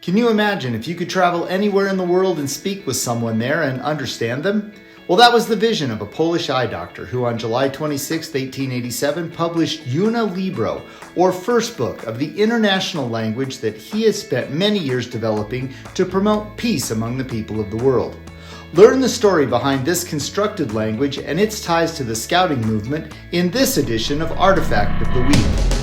Can you imagine if you could travel anywhere in the world and speak with someone there and understand them? Well, that was the vision of a Polish eye doctor who on July 26, 1887 published Una Libro, or first book of the international language that he has spent many years developing to promote peace among the people of the world. Learn the story behind this constructed language and its ties to the Scouting movement in this edition of Artifact of the Week.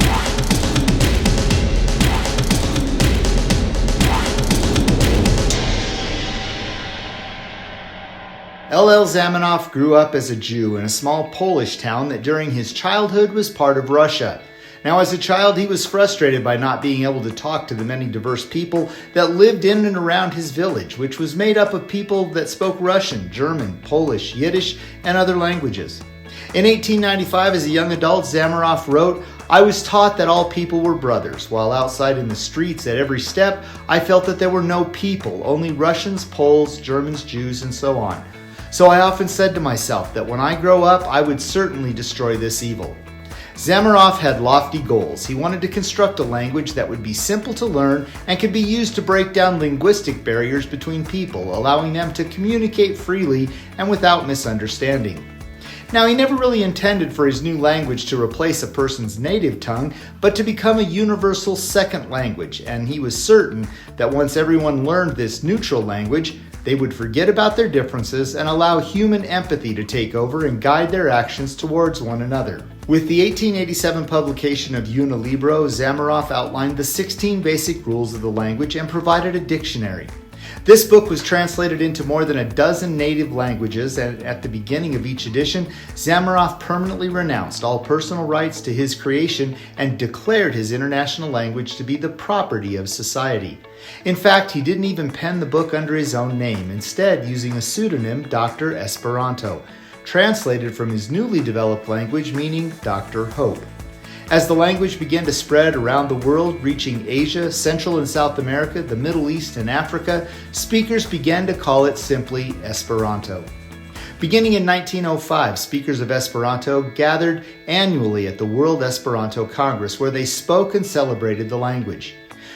L.L. Zamenhof grew up as a Jew in a small Polish town that during his childhood was part of Russia. Now, as a child, he was frustrated by not being able to talk to the many diverse people that lived in and around his village, which was made up of people that spoke Russian, German, Polish, Yiddish, and other languages. In 1895, as a young adult, Zamenhof wrote, "I was taught that all people were brothers, while outside in the streets at every step, I felt that there were no people, only Russians, Poles, Germans, Jews, and so on. So I often said to myself that when I grow up, I would certainly destroy this evil." Zamenhof had lofty goals. He wanted to construct a language that would be simple to learn and could be used to break down linguistic barriers between people, allowing them to communicate freely and without misunderstanding. Now, he never really intended for his new language to replace a person's native tongue, but to become a universal second language, and he was certain that once everyone learned this neutral language, they would forget about their differences and allow human empathy to take over and guide their actions towards one another. With the 1887 publication of Una Libro, Zamenhof outlined the 16 basic rules of the language and provided a dictionary. This book was translated into more than a dozen native languages, and at the beginning of each edition, Zamenhof permanently renounced all personal rights to his creation and declared his international language to be the property of society. In fact, he didn't even pen the book under his own name, instead using a pseudonym, Dr. Esperanto, translated from his newly developed language meaning Dr. Hope. As the language began to spread around the world, reaching Asia, Central and South America, the Middle East, and Africa, speakers began to call it simply Esperanto. Beginning in 1905, speakers of Esperanto gathered annually at the World Esperanto Congress, where they spoke and celebrated the language.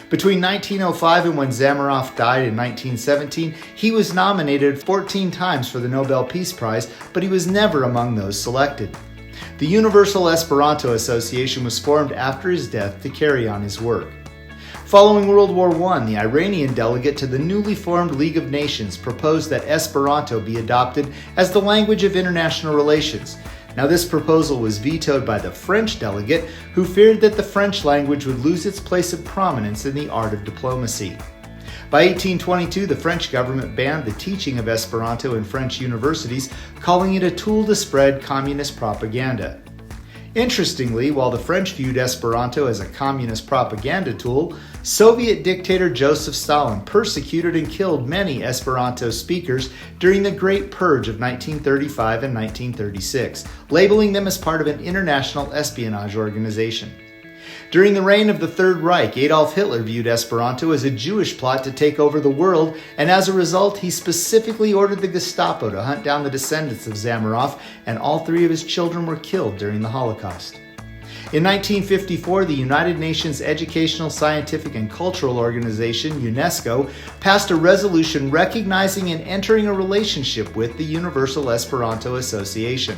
Between 1905 and when Zamenhof died in 1917, he was nominated 14 times for the Nobel Peace Prize, but he was never among those selected. The Universal Esperanto Association was formed after his death to carry on his work. Following World War I, the Iranian delegate to the newly formed League of Nations proposed that Esperanto be adopted as the language of international relations. Now, this proposal was vetoed by the French delegate, who feared that the French language would lose its place of prominence in the art of diplomacy. By 1822, the French government banned the teaching of Esperanto in French universities, calling it a tool to spread communist propaganda. Interestingly, while the French viewed Esperanto as a communist propaganda tool, Soviet dictator Joseph Stalin persecuted and killed many Esperanto speakers during the Great Purge of 1935 and 1936, labeling them as part of an international espionage organization. During the reign of the Third Reich, Adolf Hitler viewed Esperanto as a Jewish plot to take over the world, and as a result, he specifically ordered the Gestapo to hunt down the descendants of Zamenhof, and all three of his children were killed during the Holocaust. In 1954, the United Nations Educational, Scientific, and Cultural Organization, UNESCO, passed a resolution recognizing and entering a relationship with the Universal Esperanto Association.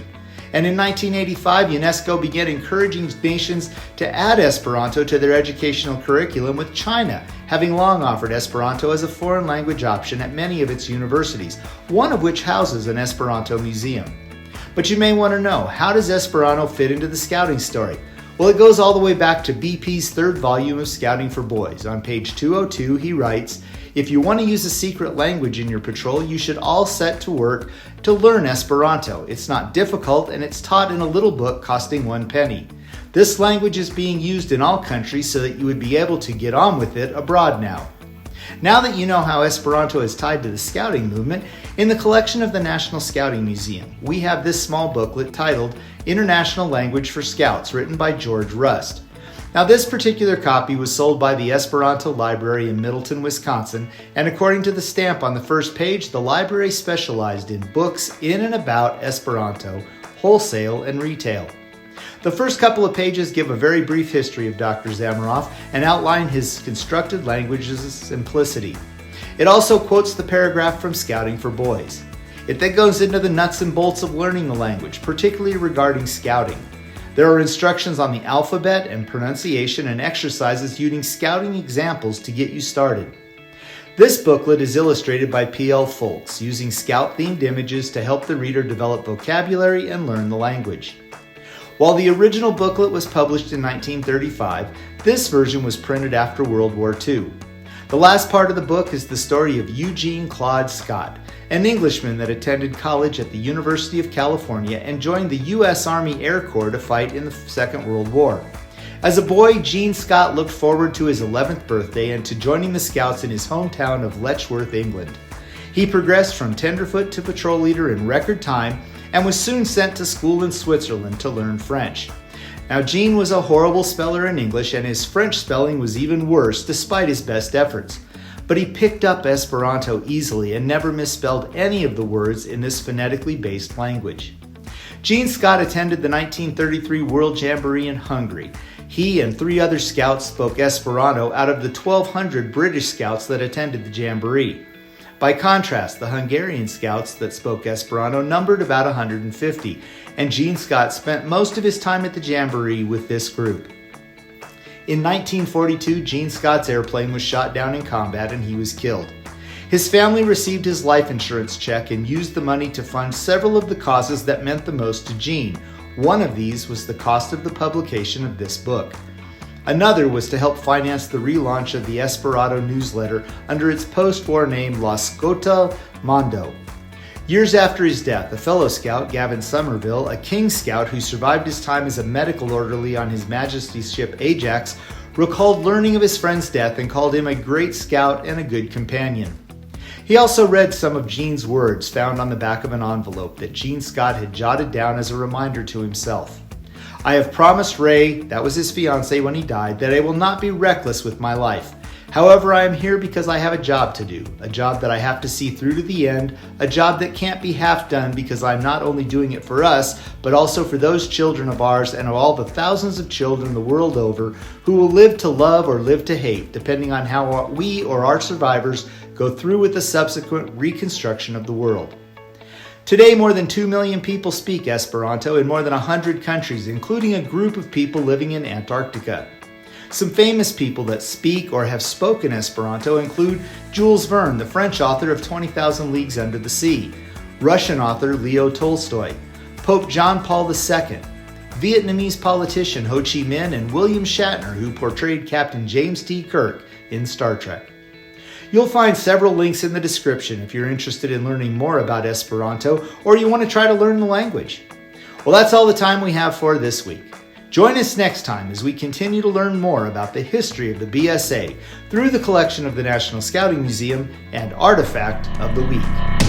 And in 1985, UNESCO began encouraging nations to add Esperanto to their educational curriculum, with China having long offered Esperanto as a foreign language option at many of its universities, one of which houses an Esperanto museum. But you may want to know, how does Esperanto fit into the Scouting story? Well, it goes all the way back to BP's third volume of Scouting for Boys. On page 202, he writes, "If you want to use a secret language in your patrol, you should all set to work to learn Esperanto. It's not difficult, and it's taught in a little book costing 1 penny. This language is being used in all countries so that you would be able to get on with it abroad now." Now that you know how Esperanto is tied to the Scouting movement, in the collection of the National Scouting Museum, we have this small booklet titled International Language for Scouts, written by George Rust. Now, this particular copy was sold by the Esperanto Library in Middleton, Wisconsin, and according to the stamp on the first page, the library specialized in books in and about Esperanto, wholesale and retail. The first couple of pages give a very brief history of Dr. Zamenhof and outline his constructed language's simplicity. It also quotes the paragraph from Scouting for Boys. It then goes into the nuts and bolts of learning the language, particularly regarding scouting. There are instructions on the alphabet and pronunciation and exercises using scouting examples to get you started. This booklet is illustrated by P.L. Foltz, using scout-themed images to help the reader develop vocabulary and learn the language. While the original booklet was published in 1935, this version was printed after World War II. The last part of the book is the story of Eugene Claude Scott, an Englishman that attended college at the University of California and joined the U.S. Army Air Corps to fight in the Second World War. As a boy, Gene Scott looked forward to his 11th birthday and to joining the Scouts in his hometown of Letchworth, England. He progressed from tenderfoot to patrol leader in record time and was soon sent to school in Switzerland to learn French. Now, Gene was a horrible speller in English, and his French spelling was even worse despite his best efforts. But he picked up Esperanto easily and never misspelled any of the words in this phonetically based language. Gene Scott attended the 1933 World Jamboree in Hungary. He and 3 other scouts spoke Esperanto out of the 1,200 British scouts that attended the Jamboree. By contrast, the Hungarian scouts that spoke Esperanto numbered about 150, and Gene Scott spent most of his time at the Jamboree with this group. In 1942, Gene Scott's airplane was shot down in combat and he was killed. His family received his life insurance check and used the money to fund several of the causes that meant the most to Gene. One of these was the cost of the publication of this book. Another was to help finance the relaunch of the Esperanto newsletter under its post-war name La Scota Mondo. Years after his death, a fellow scout, Gavin Somerville, a King Scout who survived his time as a medical orderly on His Majesty's ship Ajax, recalled learning of his friend's death and called him a great scout and a good companion. He also read some of Gene's words found on the back of an envelope that Gene Scott had jotted down as a reminder to himself. "I have promised Ray," that was his fiancée when he died, "that I will not be reckless with my life. However, I am here because I have a job to do, a job that I have to see through to the end, a job that can't be half done because I'm not only doing it for us, but also for those children of ours and of all the thousands of children the world over who will live to love or live to hate, depending on how we or our survivors go through with the subsequent reconstruction of the world." Today, more than 2 million people speak Esperanto in more than 100 countries, including a group of people living in Antarctica. Some famous people that speak or have spoken Esperanto include Jules Verne, the French author of 20,000 Leagues Under the Sea, Russian author Leo Tolstoy, Pope John Paul II, Vietnamese politician Ho Chi Minh, and William Shatner, who portrayed Captain James T. Kirk in Star Trek. You'll find several links in the description if you're interested in learning more about Esperanto or you want to try to learn the language. Well, that's all the time we have for this week. Join us next time as we continue to learn more about the history of the BSA through the collection of the National Scouting Museum and Artifact of the Week.